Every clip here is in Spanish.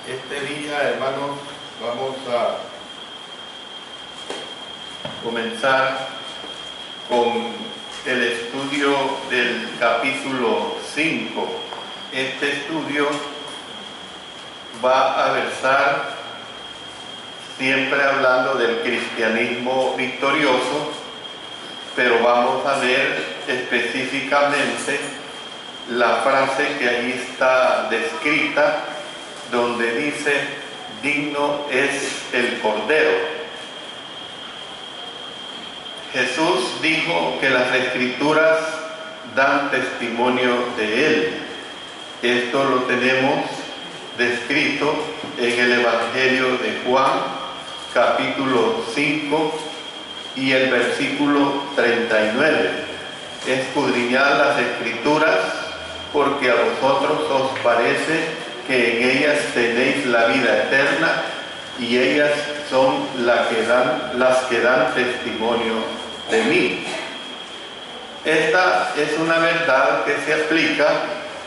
Este día, hermanos, vamos a comenzar con el estudio del capítulo 5. Este estudio va a versar siempre hablando del cristianismo victorioso, pero vamos a ver específicamente la frase que ahí está descrita, donde dice: digno es el Cordero. Jesús dijo que las Escrituras dan testimonio de Él. Esto lo tenemos descrito en el Evangelio de Juan, capítulo 5 y el versículo 39. Escudriñad las Escrituras, porque a vosotros os parece que en ellas tenéis la vida eterna, y ellas son las que dan testimonio de mí. Esta es una verdad que se aplica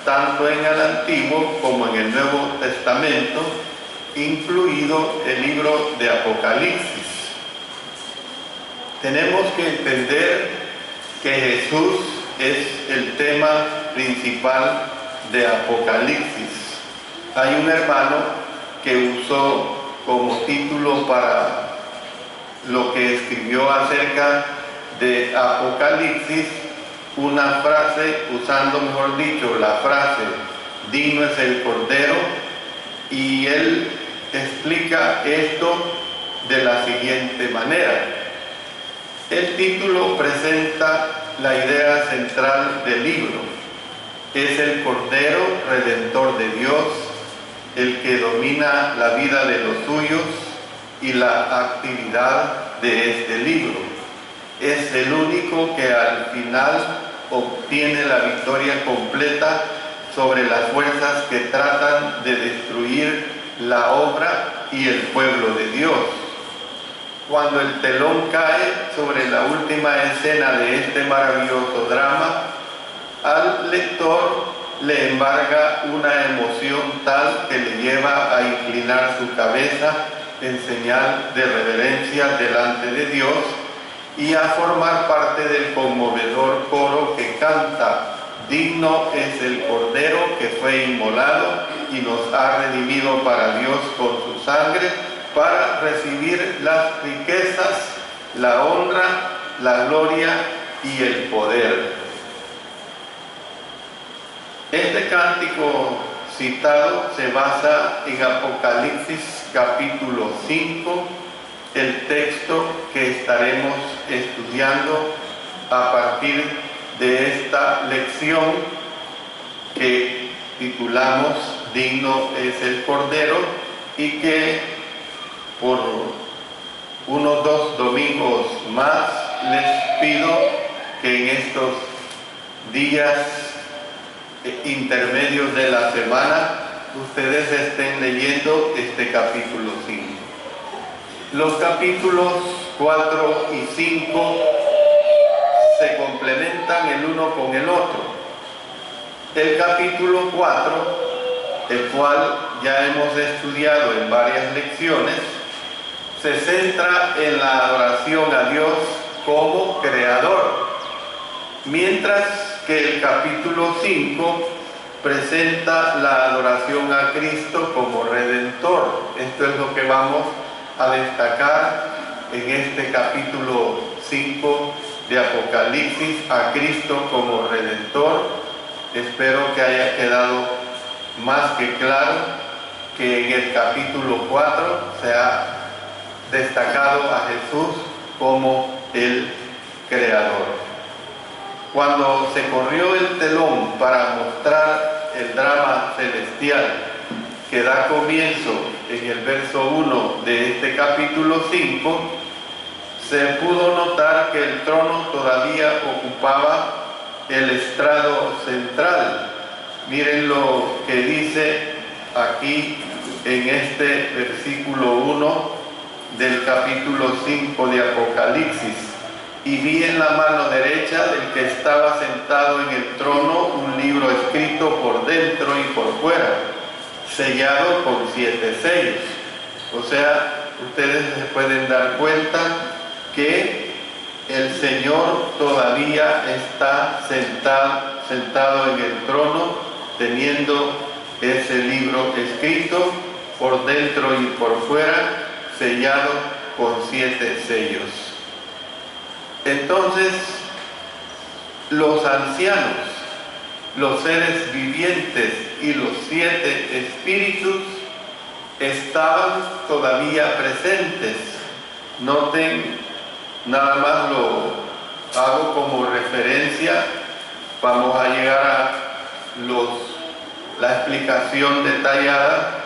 tanto en el Antiguo como en el Nuevo Testamento, incluido el libro de Apocalipsis. Tenemos que entender que Jesús es el tema principal de Apocalipsis. Hay un hermano que usó como título para lo que escribió acerca de Apocalipsis una frase, usando, mejor dicho, la frase digno es el Cordero, y él explica esto de la siguiente manera. El título presenta la idea central del libro. Es el Cordero Redentor de Dios, el que domina la vida de los suyos y la actividad de este libro. Es el único que al final obtiene la victoria completa sobre las fuerzas que tratan de destruir la obra y el pueblo de Dios. Cuando el telón cae sobre la última escena de este maravilloso drama, al lector le embarga una emoción tal que le lleva a inclinar su cabeza en señal de reverencia delante de Dios y a formar parte del conmovedor coro que canta: digno es el Cordero que fue inmolado y nos ha redimido para Dios con su sangre, para recibir las riquezas, la honra, la gloria y el poder. Este cántico citado se basa en Apocalipsis capítulo 5, el texto que estaremos estudiando a partir de esta lección que titulamos Digno es el Cordero, y que por unos 2 domingos más les pido que en estos días intermedios de la semana ustedes estén leyendo este capítulo 5. Los capítulos 4 y 5 se complementan el uno con el otro. El capítulo 4, el cual ya hemos estudiado en varias lecciones, se centra en la adoración a Dios como creador, mientras que el capítulo 5 presenta la adoración a Cristo como Redentor. Esto es lo que vamos a destacar en este capítulo 5 de Apocalipsis, a Cristo como Redentor. Espero que haya quedado más que claro que en el capítulo 4 se ha destacado a Jesús como el Creador. Cuando se corrió el telón para mostrar el drama celestial que da comienzo en el verso 1 de este capítulo 5, se pudo notar que el trono todavía ocupaba el estrado central. Miren lo que dice aquí en este versículo 1 del capítulo 5 de Apocalipsis: y vi en la mano derecha del que estaba sentado en el trono un libro escrito por dentro y por fuera, sellado con 7 sellos. O sea, ustedes se pueden dar cuenta que el Señor todavía está sentado en el trono, teniendo ese libro escrito por dentro y por fuera, sellado con 7 sellos. Entonces, los ancianos, los seres vivientes y los 7 espíritus estaban todavía presentes. Noten, nada más lo hago como referencia, vamos a llegar a la explicación detallada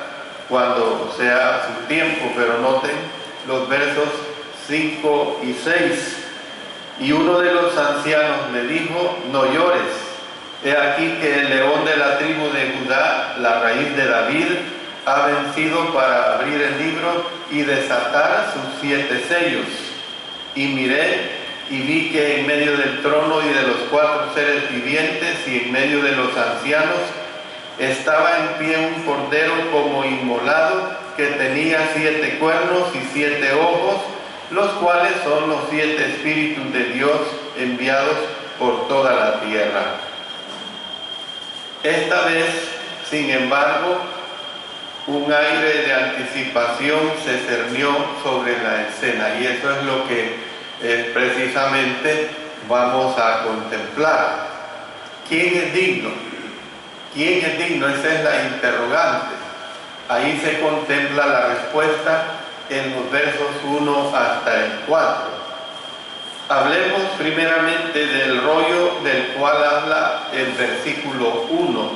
cuando sea su tiempo, pero noten los versos 5 y 6. Y uno de los ancianos me dijo: no llores, he aquí que el león de la tribu de Judá, la raíz de David, ha vencido para abrir el libro y desatar sus 7 sellos. Y miré y vi que en medio del trono y de los 4 seres vivientes y en medio de los ancianos estaba en pie un cordero como inmolado, que tenía 7 cuernos y 7 ojos, los cuales son los 7 espíritus de Dios enviados por toda la tierra. Esta vez, sin embargo, un aire de anticipación se cernió sobre la escena, y eso es lo que precisamente vamos a contemplar. ¿Quién es digno? ¿Quién es digno? Esa es la interrogante. Ahí se contempla la respuesta en los versos 1 hasta el 4. Hablemos primeramente del rollo del cual habla el versículo 1.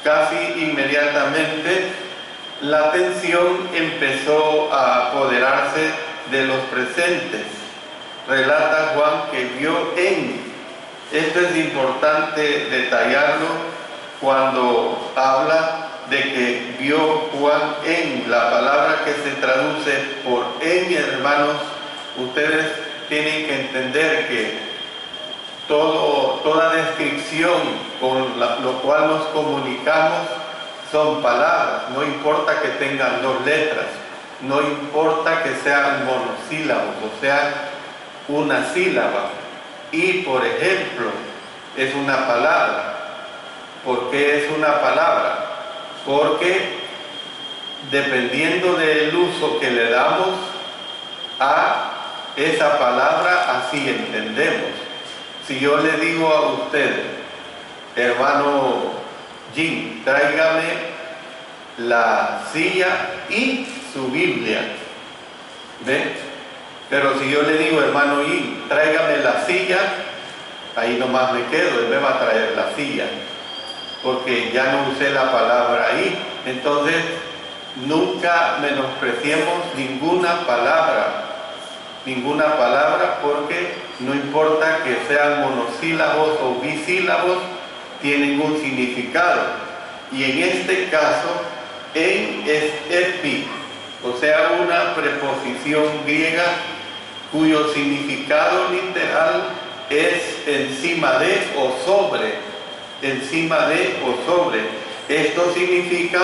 Casi inmediatamente la atención empezó a apoderarse de los presentes. Relata Juan que vio esto es importante detallarlo cuando habla de que vio Juan la palabra que se traduce por hermanos. Ustedes tienen que entender que toda descripción con lo cual nos comunicamos son palabras, no importa que tengan 2 letras, no importa que sean monosílabos, o sea, una sílaba. Y, por ejemplo, es una palabra. ¿Por qué es una palabra? Porque dependiendo del uso que le damos a esa palabra, así entendemos. Si yo le digo a usted: hermano Jim, tráigame la silla y su Biblia, ¿ve? Pero si yo le digo: hermano Jim, tráigame la silla, ahí nomás me quedo, él me va a traer la silla, porque ya no usé la palabra ahí. Entonces, nunca menospreciemos ninguna palabra, porque no importa que sean monosílabos o bisílabos, tienen un significado. Y en este caso, es epi, o sea, una preposición griega cuyo significado literal es encima de o sobre. Encima de o sobre. Esto significa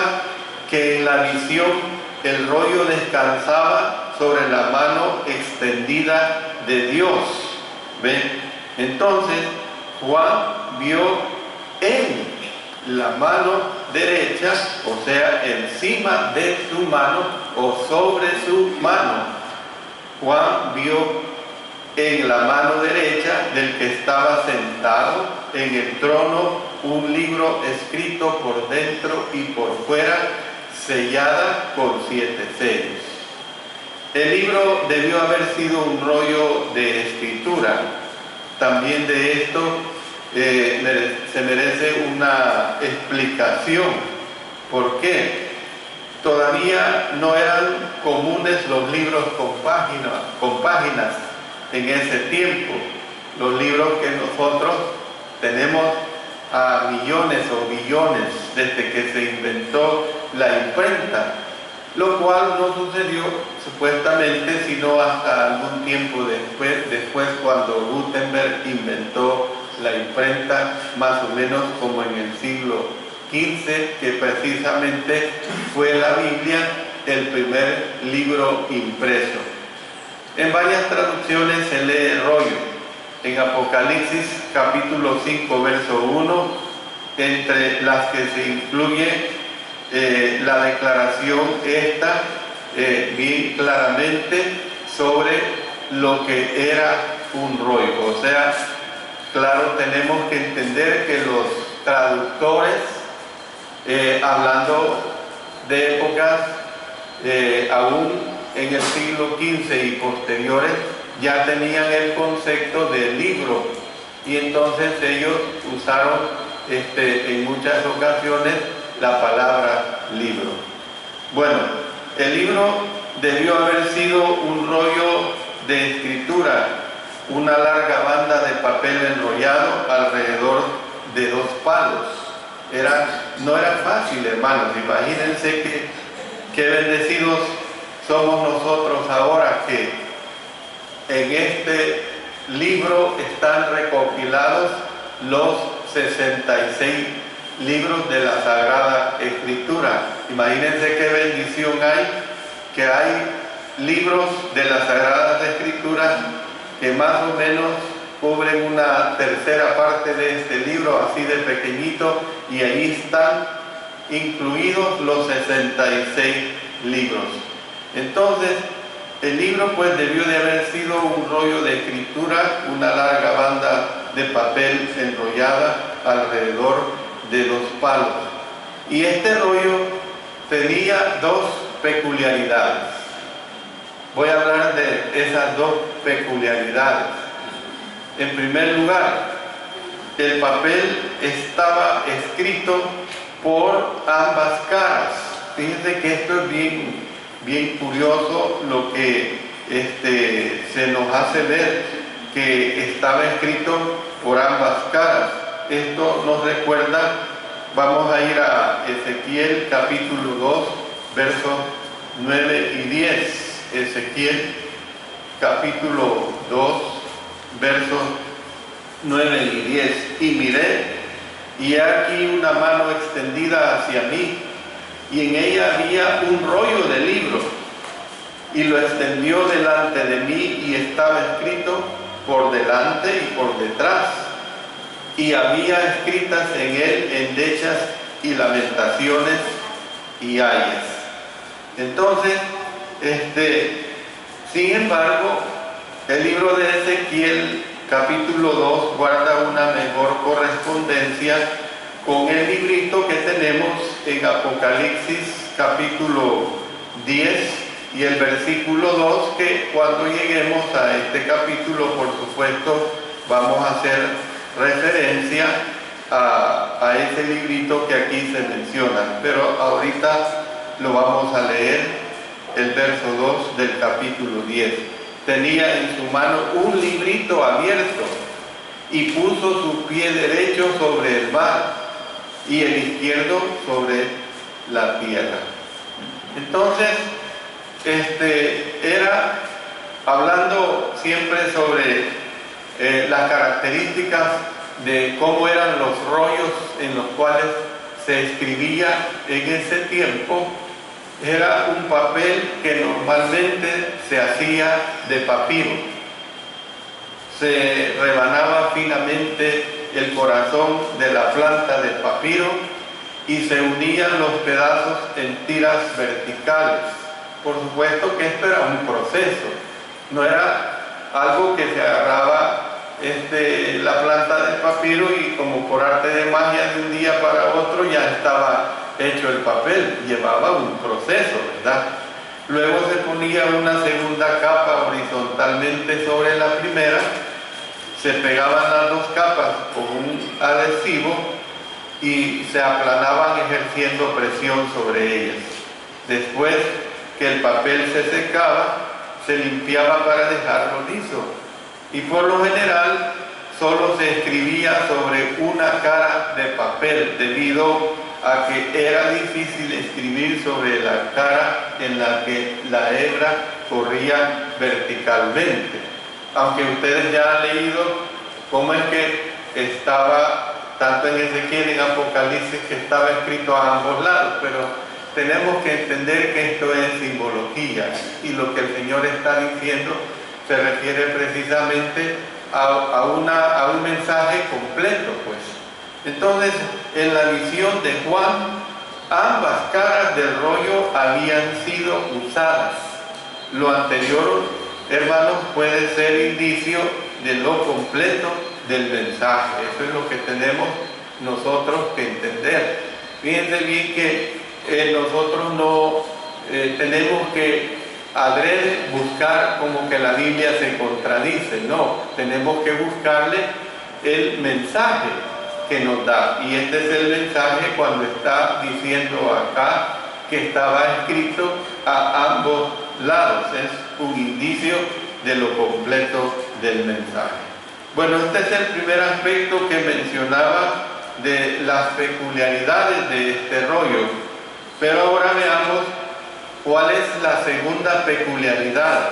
que en la visión el rollo descansaba sobre la mano extendida de Dios. ¿Ven? Entonces Juan vio en la mano derecha, o sea, encima de su mano o sobre su mano. Juan vio en la mano derecha del que estaba sentado en el trono un libro escrito por dentro y por fuera, sellada con 7 sellos. El libro debió haber sido un rollo de escritura. También de esto se merece una explicación. ¿Por qué? Todavía no eran comunes los libros con páginas en ese tiempo. Los libros que nosotros tenemos a millones o billones desde que se inventó la imprenta, lo cual no sucedió supuestamente sino hasta algún tiempo después cuando Gutenberg inventó la imprenta, más o menos como en el siglo XV, que precisamente fue la Biblia, el primer libro impreso. En varias traducciones se lee rollo. En Apocalipsis capítulo 5, verso 1, entre las que se incluye la declaración esta bien claramente sobre lo que era un rollo. O sea, claro, tenemos que entender que los traductores, hablando de épocas aún en el siglo XV y posteriores, ya tenían el concepto de libro, y entonces ellos usaron en muchas ocasiones la palabra libro. Bueno, el libro debió haber sido un rollo de escritura, una larga banda de papel enrollado alrededor de 2 palos. No era fácil, hermanos. Imagínense qué bendecidos somos nosotros ahora que en este libro están recopilados los 66 libros de la Sagrada Escritura. Imagínense qué bendición hay, que hay libros de las Sagradas Escrituras que más o menos cubren una tercera parte de este libro, así de pequeñito, y ahí están incluidos los 66 libros. Entonces, el libro pues debió de haber sido un rollo de escritura, una larga banda de papel enrollada alrededor de 2 palos. Y este rollo tenía 2 peculiaridades. Voy a hablar de esas 2 peculiaridades. En primer lugar, el papel estaba escrito por ambas caras. Fíjense que esto es bien curioso, lo que se nos hace ver que estaba escrito por ambas caras. Esto nos recuerda, vamos a ir a Ezequiel capítulo 2, versos 9 y 10. Ezequiel capítulo 2, versos 9 y 10. Y miré, y he aquí una mano extendida hacia mí, y en ella había un rollo de libro, y lo extendió delante de mí, y estaba escrito por delante y por detrás, y había escritas en él endechas y lamentaciones y ayes. Entonces, sin embargo, el libro de Ezequiel capítulo 2 guarda una mejor correspondencia con el librito que tenemos en Apocalipsis capítulo 10 y el versículo 2, que cuando lleguemos a este capítulo, por supuesto, vamos a hacer referencia a ese librito que aquí se menciona. Pero ahorita lo vamos a leer, el verso 2 del capítulo 10. Tenía en su mano un librito abierto y puso su pie derecho sobre el mar y el izquierdo sobre la tierra. Entonces, era hablando siempre sobre las características de cómo eran los rollos en los cuales se escribía en ese tiempo. Era un papel que normalmente se hacía de papiro. Se rebanaba finamente el corazón de la planta del papiro y se unían los pedazos en tiras verticales. Por supuesto que esto era un proceso, no era algo que se agarraba la planta del papiro y como por arte de magia de un día para otro ya estaba hecho el papel. Llevaba un proceso, ¿verdad? Luego se ponía una segunda capa horizontalmente sobre la primera, se pegaban las 2 capas con un adhesivo y se aplanaban ejerciendo presión sobre ellas. Después que el papel se secaba, se limpiaba para dejarlo liso, y por lo general solo se escribía sobre una cara de papel, debido a que era difícil escribir sobre la cara en la que la hebra corría verticalmente. Aunque ustedes ya han leído cómo es que estaba tanto en Ezequiel y en Apocalipsis, que estaba escrito a ambos lados, pero tenemos que entender que esto es simbología y lo que el Señor está diciendo se refiere precisamente a un mensaje completo, pues. Entonces, en la visión de Juan, ambas caras del rollo habían sido usadas. Lo anterior, hermanos, puede ser indicio de lo completo del mensaje. Eso es lo que tenemos nosotros que entender. Fíjense bien que nosotros no tenemos que adrede buscar como que la Biblia se contradice. No, tenemos que buscarle el mensaje que nos da. Y este es el mensaje cuando está diciendo acá que estaba escrito a ambos lados. Es un indicio de lo completo del mensaje. Bueno, este es el primer aspecto que mencionaba de las peculiaridades de este rollo. Pero ahora veamos cuál es la segunda peculiaridad.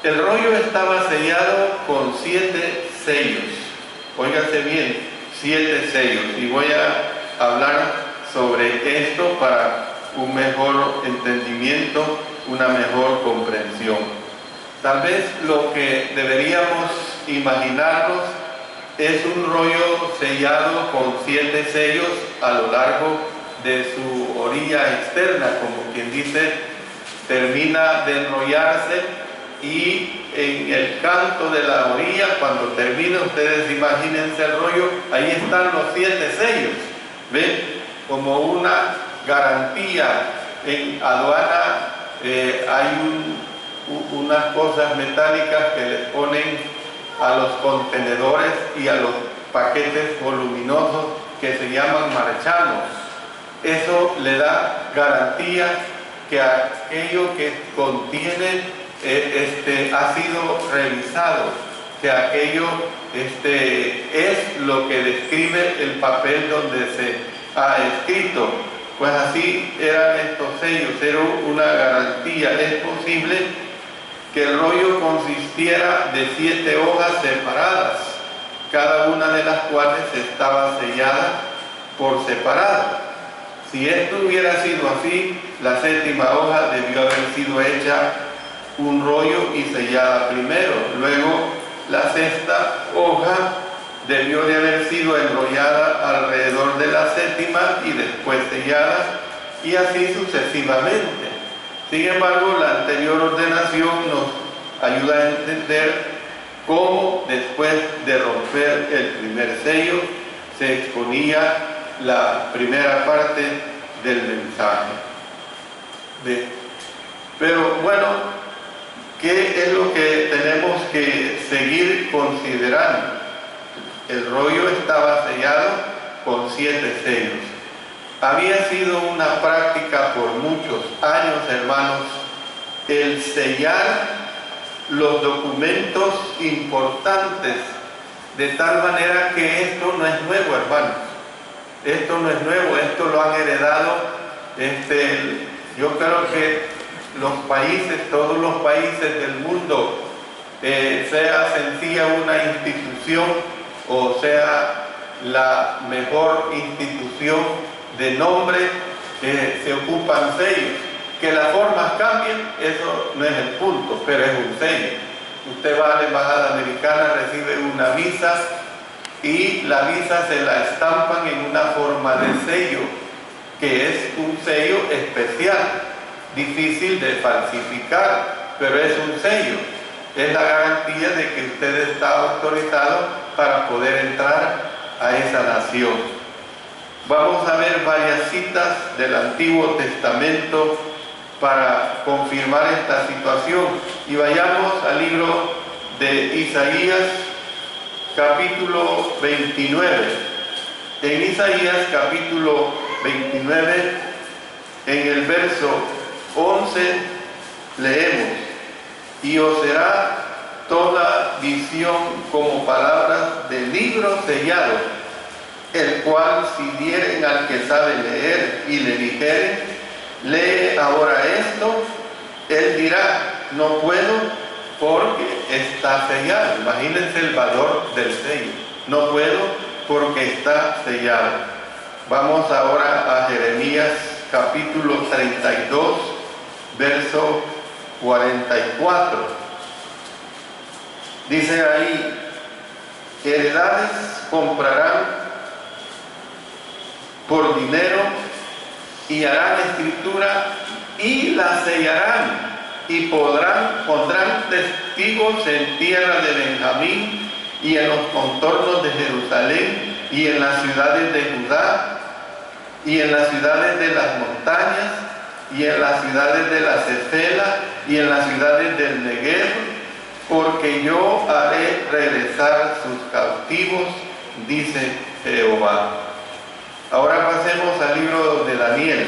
El rollo estaba sellado con 7 sellos. Óigase bien, 7 sellos. Y voy a hablar sobre esto para un mejor entendimiento, una mejor comprensión. Tal vez lo que deberíamos imaginarnos es un rollo sellado con 7 sellos a lo largo de su orilla externa, como quien dice, termina de enrollarse, y en el canto de la orilla, cuando termina, ustedes imagínense el rollo, ahí están los 7 sellos. ¿Ven? Como una garantía. En aduana hay unas cosas metálicas que les ponen a los contenedores y a los paquetes voluminosos que se llaman marchamos. Eso le da garantía que aquello que contiene ha sido revisado, que aquello es lo que describe el papel donde se ha escrito. Pues así eran estos sellos, era una garantía. Es posible que el rollo consistiera de 7 hojas separadas, cada una de las cuales estaba sellada por separado. Si esto hubiera sido así, la 7ª hoja debió haber sido hecha un rollo y sellada primero. Luego, la 6ª hoja debió de haber sido enrollada alrededor de la 7ª y después sellada, y así sucesivamente. Sin embargo, la anterior ordenación nos ayuda a entender cómo, después de romper el primer sello, se exponía la primera parte del mensaje. Pero bueno, ¿qué es lo que tenemos que seguir considerando? El rollo estaba sellado con 7 sellos. Había sido una práctica por muchos años, hermanos, el sellar los documentos importantes, de tal manera que esto no es nuevo, hermanos. Esto no es nuevo, esto lo han heredado, yo creo que los países, todos los países del mundo, sea sencilla una institución o sea la mejor institución de nombre, se ocupan sellos. Que las formas cambien, eso no es el punto, pero es un sello. Usted va a la embajada americana, recibe una visa, y la visa se la estampan en una forma de sello, que es un sello especial, difícil de falsificar, pero es un sello. Es la garantía de que usted está autorizado para poder entrar a esa nación. Vamos a ver varias citas del Antiguo Testamento para confirmar esta situación, y vayamos al libro de Isaías, capítulo 29. En Isaías capítulo 29, en el verso 11, leemos: y os será toda visión como palabras de libro sellado, el cual si dieren al que sabe leer y le dijeren, lee ahora esto, él dirá, no puedo, porque está sellado. Imagínense el valor del sello. no puedo porque está sellado. Vamos ahora a Jeremías capítulo 32, verso 44. Dice ahí: heredades comprarán por dinero y harán escritura y la sellarán y pondrán testigos en tierra de Benjamín y en los contornos de Jerusalén y en las ciudades de Judá y en las ciudades de las montañas y en las ciudades de la Cefela y en las ciudades del Negev, porque yo haré regresar sus cautivos, dice Jehová. Ahora pasemos al libro de Daniel.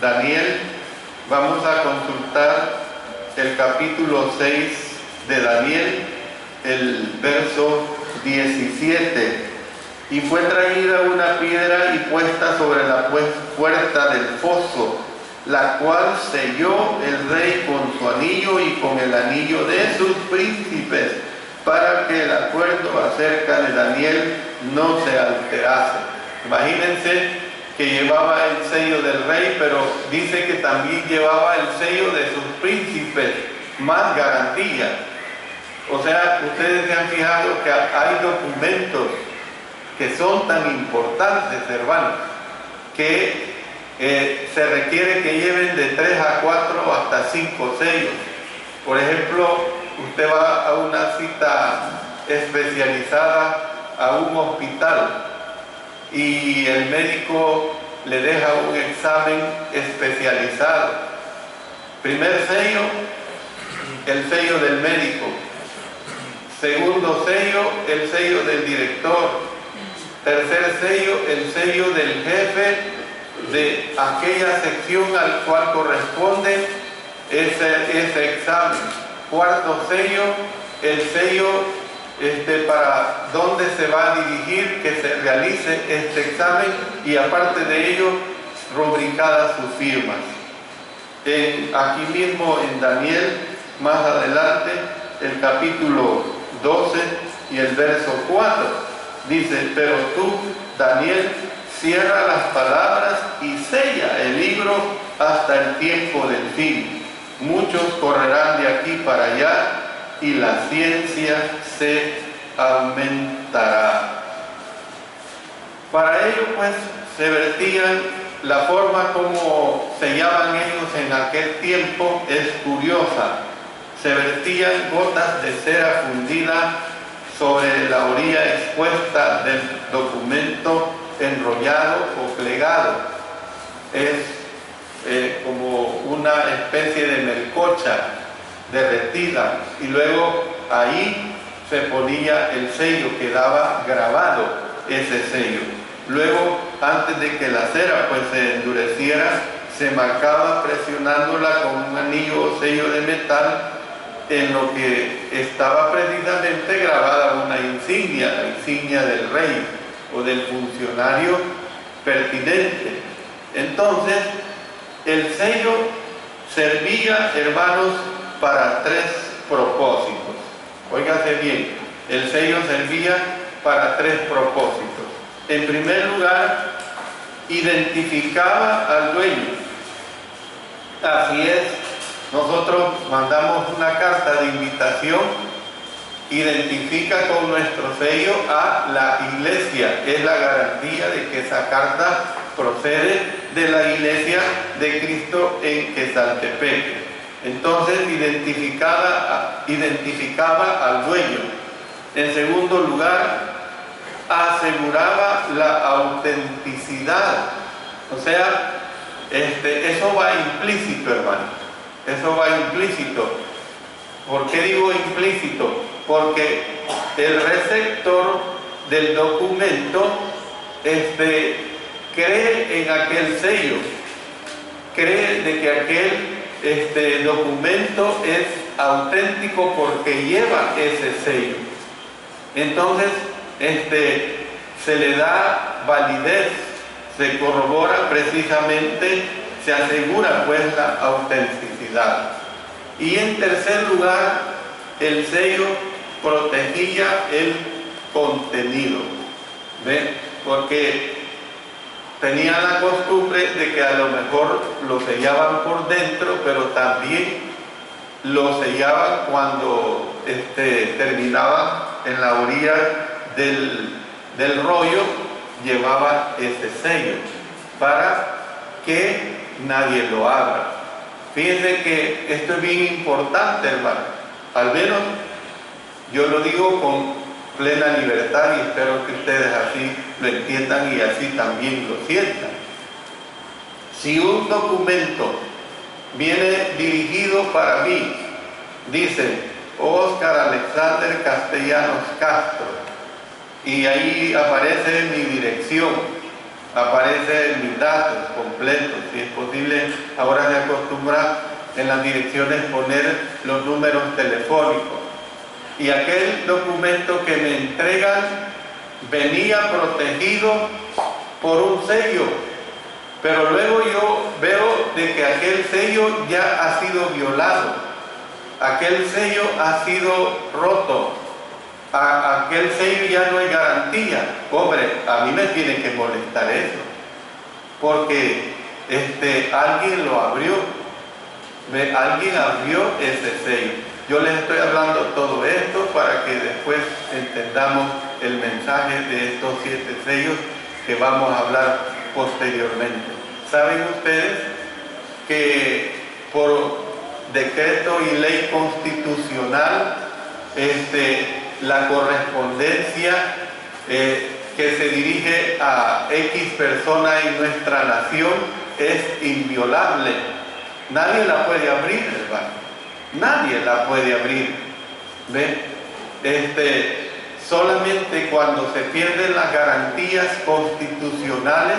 Daniel, vamos a consultar el capítulo 6 de Daniel, el verso 17. Y fue traída una piedra y puesta sobre la puerta del foso, la cual selló el rey con su anillo y con el anillo de sus príncipes, para que el acuerdo acerca de Daniel no se alterase. Imagínense que llevaba el sello del rey, pero dice que también llevaba el sello de sus príncipes, más garantía. O sea, ustedes se han fijado que hay documentos que son tan importantes, hermanos, que se requiere que lleven de 3 a 4 hasta 5 sellos. Por ejemplo, usted va a una cita especializada a un hospital y el médico le deja un examen especializado. Primer sello, el sello del médico. Segundo sello, el sello del director. Tercer sello, el sello del jefe de aquella sección al cual corresponde ese examen. Cuarto sello, el sello para dónde se va a dirigir que se realice este examen, y aparte de ello, rubricadas sus firmas. Aquí mismo en Daniel, más adelante, el capítulo 12 y el verso 4, dice: pero tú, Daniel, cierra las palabras y sella el libro hasta el tiempo del fin. Muchos correrán de aquí para allá y la ciencia se aumentará. Para ello, pues, se vertían, la forma como sellaban ellos en aquel tiempo es curiosa. Se vertían gotas de cera fundida sobre la orilla expuesta del documento enrollado o plegado. Es como una especie de melcocha derretida, y luego ahí se ponía el sello, quedaba grabado ese sello. Luego, antes de que la cera pues se endureciera, se marcaba presionándola con un anillo o sello de metal, en lo que estaba precisamente grabada una insignia, la insignia del rey o del funcionario pertinente. Entonces, el sello servía, hermanos, para 3 propósitos. Óigase bien, el sello servía para 3 propósitos. En primer lugar, identificaba al dueño. Así es, nosotros mandamos una carta de invitación, identifica con nuestro sello a la iglesia, es la garantía de que esa carta procede de la iglesia de Cristo en Quezaltepeque. Entonces identificaba al dueño. En segundo lugar, aseguraba la autenticidad. O sea, eso va implícito, hermano. Eso va implícito. ¿Por qué digo implícito? Porque el receptor del documento cree en aquel sello, cree de que aquel documento es auténtico porque lleva ese sello. Entonces, se le da validez, se corrobora precisamente, se asegura pues la autenticidad. Y en tercer lugar, el sello protegía el contenido. ¿Ve? Porque tenían la costumbre de que a lo mejor lo sellaban por dentro, pero también lo sellaban cuando terminaban en la orilla del rollo, llevaban ese sello para que nadie lo abra. Fíjense que esto es bien importante, hermano. Al menos yo lo digo con plena libertad y espero que ustedes así lo entiendan y así también lo sientan. Si un documento viene dirigido para mí, dice Oscar Alexander Castellanos Castro, y ahí aparece mi dirección, aparecen mis datos completos, si es posible, ahora se acostumbra en las direcciones poner los números telefónicos. Y aquel documento que me entregan venía protegido por un sello, pero luego yo veo de que aquel sello ya ha sido violado, aquel sello ha sido roto, aquel sello ya no hay garantía. Hombre, a mí me tiene que molestar eso, porque alguien lo abrió, alguien abrió ese sello. Yo les estoy hablando todo esto para que después entendamos el mensaje de estos 7 sellos que vamos a hablar posteriormente. ¿Saben ustedes que por decreto y ley constitucional la correspondencia que se dirige a X persona en nuestra nación es inviolable? Nadie la puede abrir, hermano. Nadie la puede abrir. ¿Ve? Solamente cuando se pierden las garantías constitucionales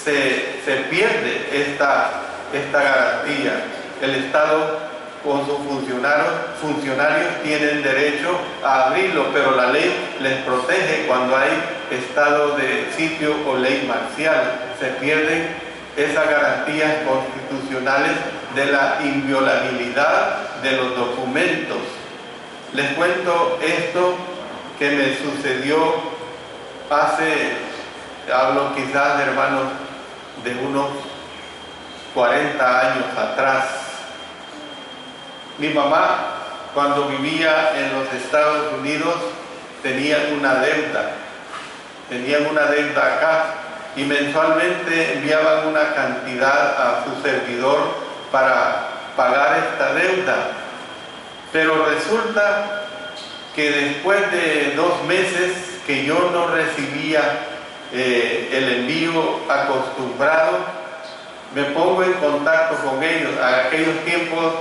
se pierde esta garantía. El Estado con sus funcionarios tienen derecho a abrirlo, pero la ley les protege cuando hay estado de sitio o ley marcial. Se pierden esas garantías constitucionales de la inviolabilidad de los documentos. Les cuento esto que me sucedió hablo quizás, hermanos, de unos 40 años atrás. Mi mamá, cuando vivía en los Estados Unidos, tenían una deuda acá, y mensualmente enviaban una cantidad a su servidor para pagar esta deuda. Pero resulta que después de 2 meses que yo no recibía el envío acostumbrado, me pongo en contacto con ellos. A aquellos tiempos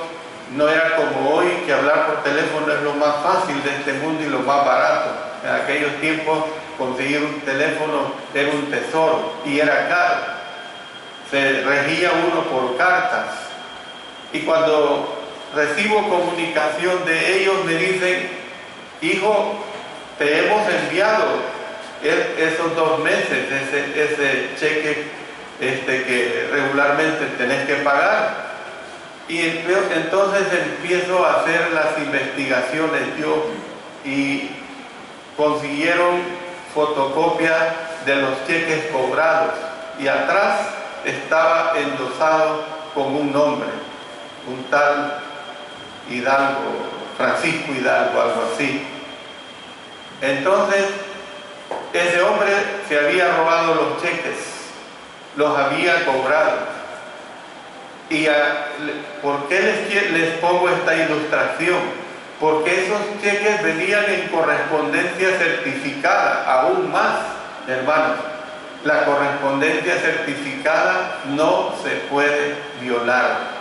no era como hoy, que hablar por teléfono es lo más fácil de este mundo y lo más barato. En aquellos tiempos conseguir un teléfono era un tesoro y era caro. Se regía uno por cartas. Y cuando recibo comunicación de ellos, me dicen: hijo, te hemos enviado esos 2 meses, ese cheque que regularmente tenés que pagar. Y entonces empiezo a hacer las investigaciones yo, y consiguieron fotocopia de los cheques cobrados, y atrás estaba endosado con un nombre, un tal Hidalgo, Francisco Hidalgo, algo así. Entonces ese hombre se había robado los cheques, los había cobrado. ¿Y por qué les pongo esta ilustración? Porque esos cheques venían en correspondencia certificada, aún más, hermanos. La correspondencia certificada no se puede violar.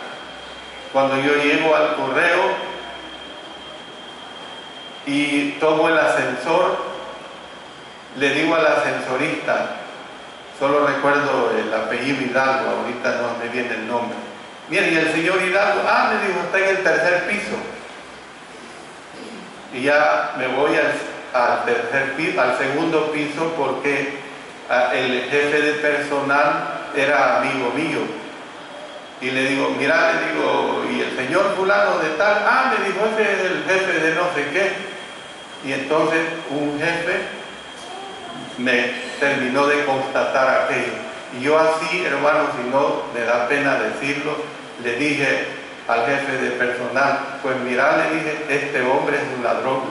Cuando yo llego al correo y tomo el ascensor, le digo al ascensorista, solo recuerdo el apellido Hidalgo, ahorita no me viene el nombre. Mire, y el señor Hidalgo, me dijo, está en el 3er piso. Y ya me voy al 3er piso, al 2.º piso, porque el jefe de personal era amigo mío. Y le digo, mira, le digo, y el señor fulano de tal, me dijo, ese es el jefe de no sé qué. Y entonces un jefe me terminó de constatar aquello. Y yo así, hermanos, si no me da pena decirlo, le dije al jefe de personal, pues mira, le dije, este hombre es un ladrón,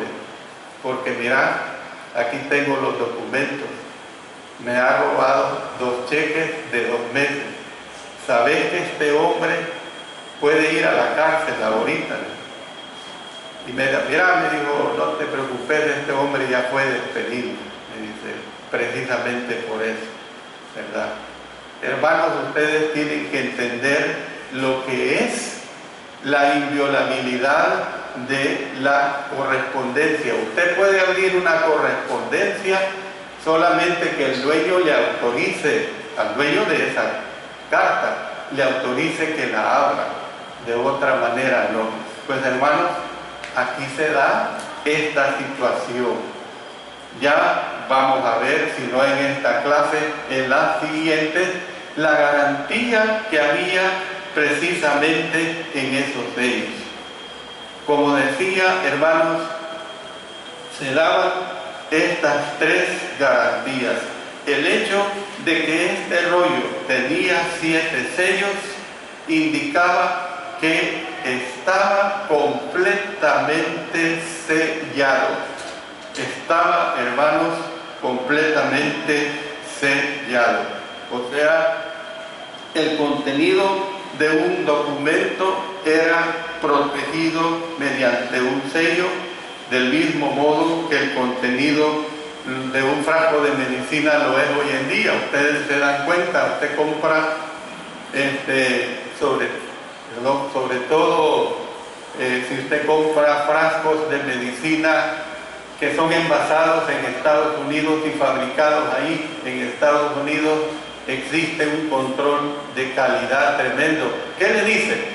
porque mira, aquí tengo los documentos, me ha robado 2 cheques de 2 meses. ¿Sabés que este hombre puede ir a la cárcel ahorita? Y mira, me dijo, no te preocupes, este hombre ya fue despedido, me dice, precisamente por eso, ¿verdad? Hermanos, ustedes tienen que entender lo que es la inviolabilidad de la correspondencia. Usted puede abrir una correspondencia solamente que el dueño le autorice, al dueño de esa carta, le autorice que la abra. De otra manera no. Pues hermanos, aquí se da esta situación. Ya vamos a ver, si no en esta clase, en las siguientes, la garantía que había precisamente en esos sellos. Como decía, hermanos, se daban estas 3 garantías. El hecho de que este rollo tenía 7 sellos indicaba que estaba completamente sellado. Estaba, hermanos, completamente sellado. O sea, el contenido de un documento era protegido mediante un sello, del mismo modo que el contenido de un frasco de medicina lo es hoy en día. Ustedes se dan cuenta, usted compra sobre todo si usted compra frascos de medicina que son envasados en Estados Unidos y fabricados ahí en Estados Unidos, existe un control de calidad tremendo. ¿Qué le dice?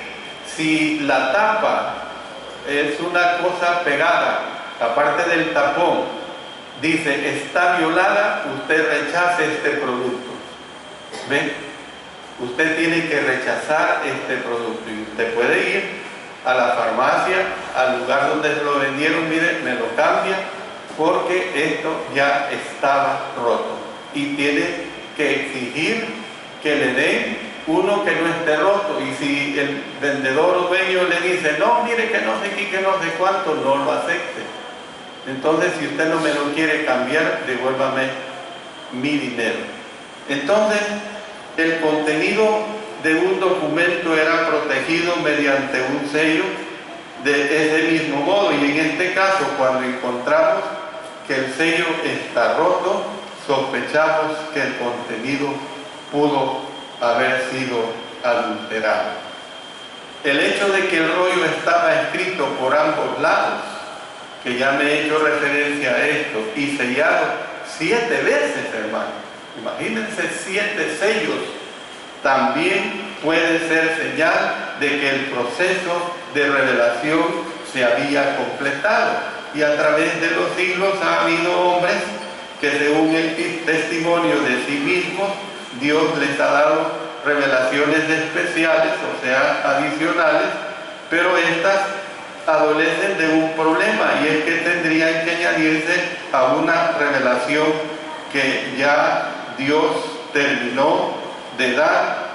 Si la tapa es una cosa pegada, aparte del tapón, dice está violada, usted rechace este producto. ¿Ven? Usted tiene que rechazar este producto y usted puede ir a la farmacia, al lugar donde se lo vendieron, mire, me lo cambia porque esto ya estaba roto, y tiene que exigir que le den uno que no esté roto. Y si el vendedor o dueño le dice no, mire que no sé qué, que no sé cuánto, no lo acepte. Entonces, si usted no me lo quiere cambiar, devuélvame mi dinero. Entonces, el contenido de un documento era protegido mediante un sello de ese mismo modo, y en este caso, cuando encontramos que el sello está roto, sospechamos que el contenido pudo haber sido adulterado. El hecho de que el rollo estaba escrito por ambos lados, que ya me he hecho referencia a esto, y sellado 7 veces, hermano, imagínense 7 sellos, también puede ser señal de que el proceso de revelación se había completado. Y a través de los siglos ha habido hombres que, según el testimonio de sí mismos, Dios les ha dado revelaciones especiales, o sea, adicionales, pero estas adolecen de un problema, y es que tendrían que añadirse a una revelación que ya Dios terminó de dar,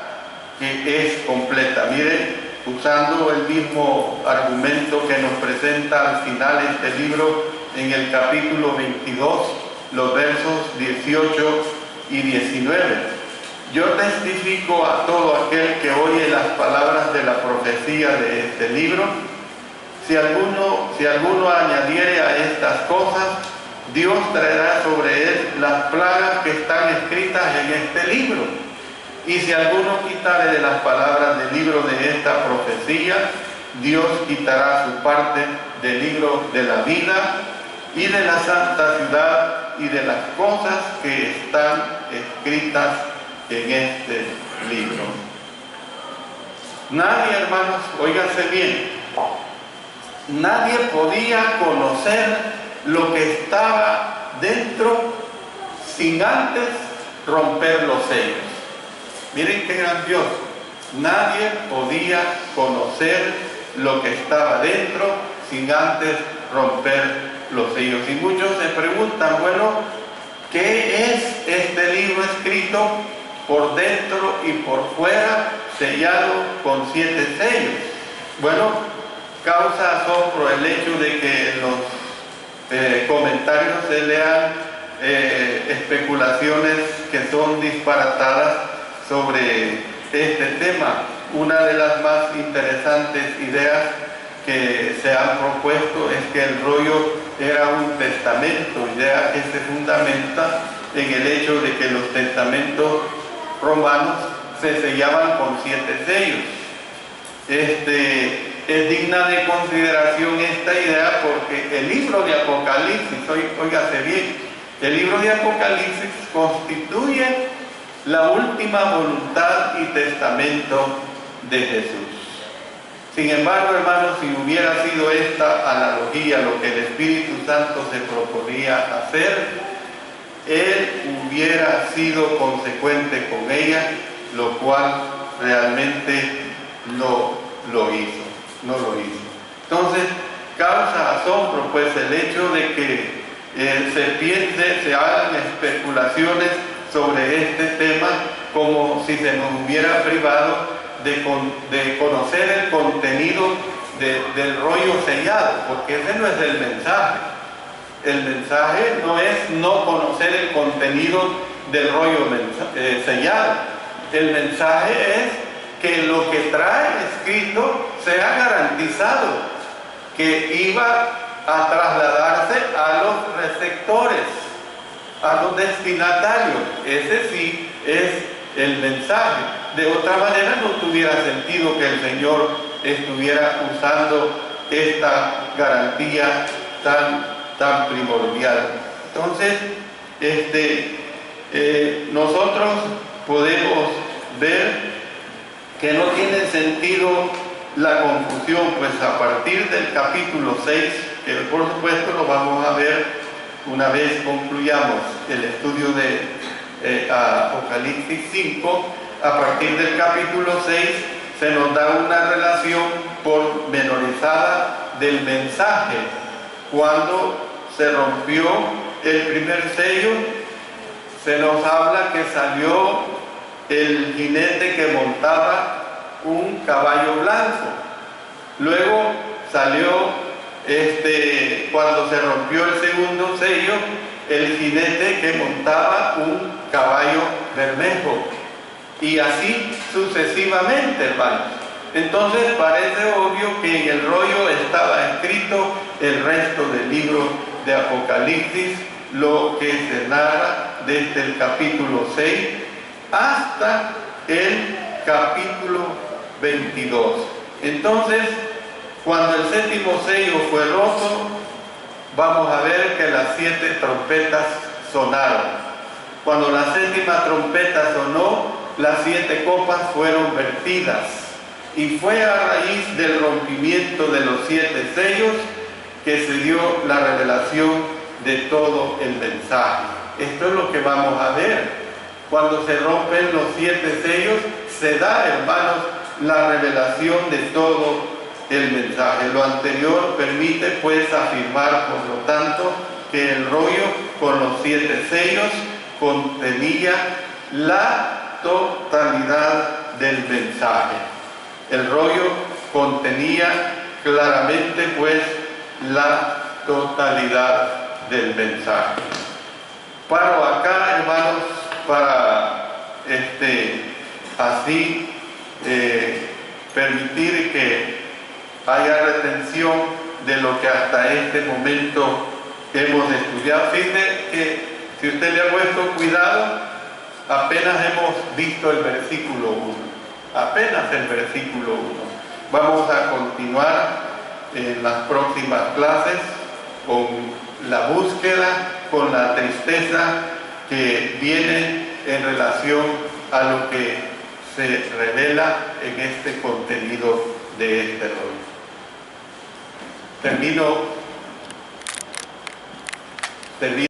que es completa. Miren, usando el mismo argumento que nos presenta al final este libro, en el capítulo 22, los versos 18 y 19. Yo testifico a todo aquel que oye las palabras de la profecía de este libro. Si alguno añadiere a estas cosas, Dios traerá sobre él las plagas que están escritas en este libro. Y si alguno quitare de las palabras del libro de esta profecía, Dios quitará su parte del libro de la vida y de la santa ciudad y de las cosas que están escritas en este libro. Nadie, hermanos, óiganse bien, nadie podía conocer lo que estaba dentro sin antes romper los sellos. Miren qué grandioso. Nadie podía conocer lo que estaba dentro sin antes romper los sellos. Y muchos se preguntan, bueno, ¿qué es este libro escrito por dentro y por fuera, sellado con 7 sellos? Bueno, causa asombro el hecho de que en los comentarios se lean especulaciones que son disparatadas sobre este tema. Una de las más interesantes ideas que se han propuesto es que el rollo era un testamento, idea que se fundamenta en el hecho de que los testamentos romanos se sellaban con 7 sellos. Es digna de consideración esta idea porque el libro de Apocalipsis, óigase bien, el libro de Apocalipsis constituye la última voluntad y testamento de Jesús. Sin embargo, hermanos, si hubiera sido esta analogía lo que el Espíritu Santo se proponía hacer, Él hubiera sido consecuente con ella, lo cual realmente no lo hizo. Entonces, causa asombro pues el hecho de que se hagan especulaciones sobre este tema como si se nos hubiera privado de conocer el contenido del rollo sellado, porque ese no es el mensaje. El mensaje no es no conocer el contenido del rollo sellado. El mensaje es que lo que trae escrito sea garantizado, que iba a trasladarse a los receptores, a los destinatarios. Ese sí es el mensaje. De otra manera no tuviera sentido que el Señor estuviera usando esta garantía tan primordial. Entonces, nosotros podemos ver que no tiene sentido la confusión, pues a partir del capítulo 6, que por supuesto lo vamos a ver una vez concluyamos el estudio de Apocalipsis 5, a partir del capítulo 6 se nos da una relación pormenorizada del mensaje. Cuando se rompió el primer sello, se nos habla que salió el jinete que montaba un caballo blanco. Luego salió, cuando se rompió el segundo sello, el jinete que montaba un caballo bermejo. Y así sucesivamente, hermanos. Entonces parece obvio que en el rollo estaba escrito el resto del libro de Apocalipsis, lo que se narra desde el capítulo 6 hasta el capítulo 22. Entonces, cuando el séptimo sello fue roto, vamos a ver que las 7 trompetas sonaron. Cuando la séptima trompeta sonó, las 7 copas fueron vertidas. Y fue a raíz del rompimiento de los 7 sellos que se dio la revelación de todo el mensaje. Esto es lo que vamos a ver. Cuando se rompen los 7 sellos, se da, hermanos, la revelación de todo el mensaje. Lo anterior permite, pues, afirmar, por lo tanto, que el rollo con los 7 sellos contenía la totalidad del mensaje. El rollo contenía claramente, pues, la totalidad del mensaje. Paro acá, hermanos, para así permitir que haya retención de lo que hasta este momento hemos estudiado. Fíjense que si usted le ha puesto cuidado, apenas hemos visto el versículo 1, apenas el versículo 1. Vamos a continuar en las próximas clases con la búsqueda, con la tristeza que viene en relación a lo que se revela en este contenido de este rollo. Termino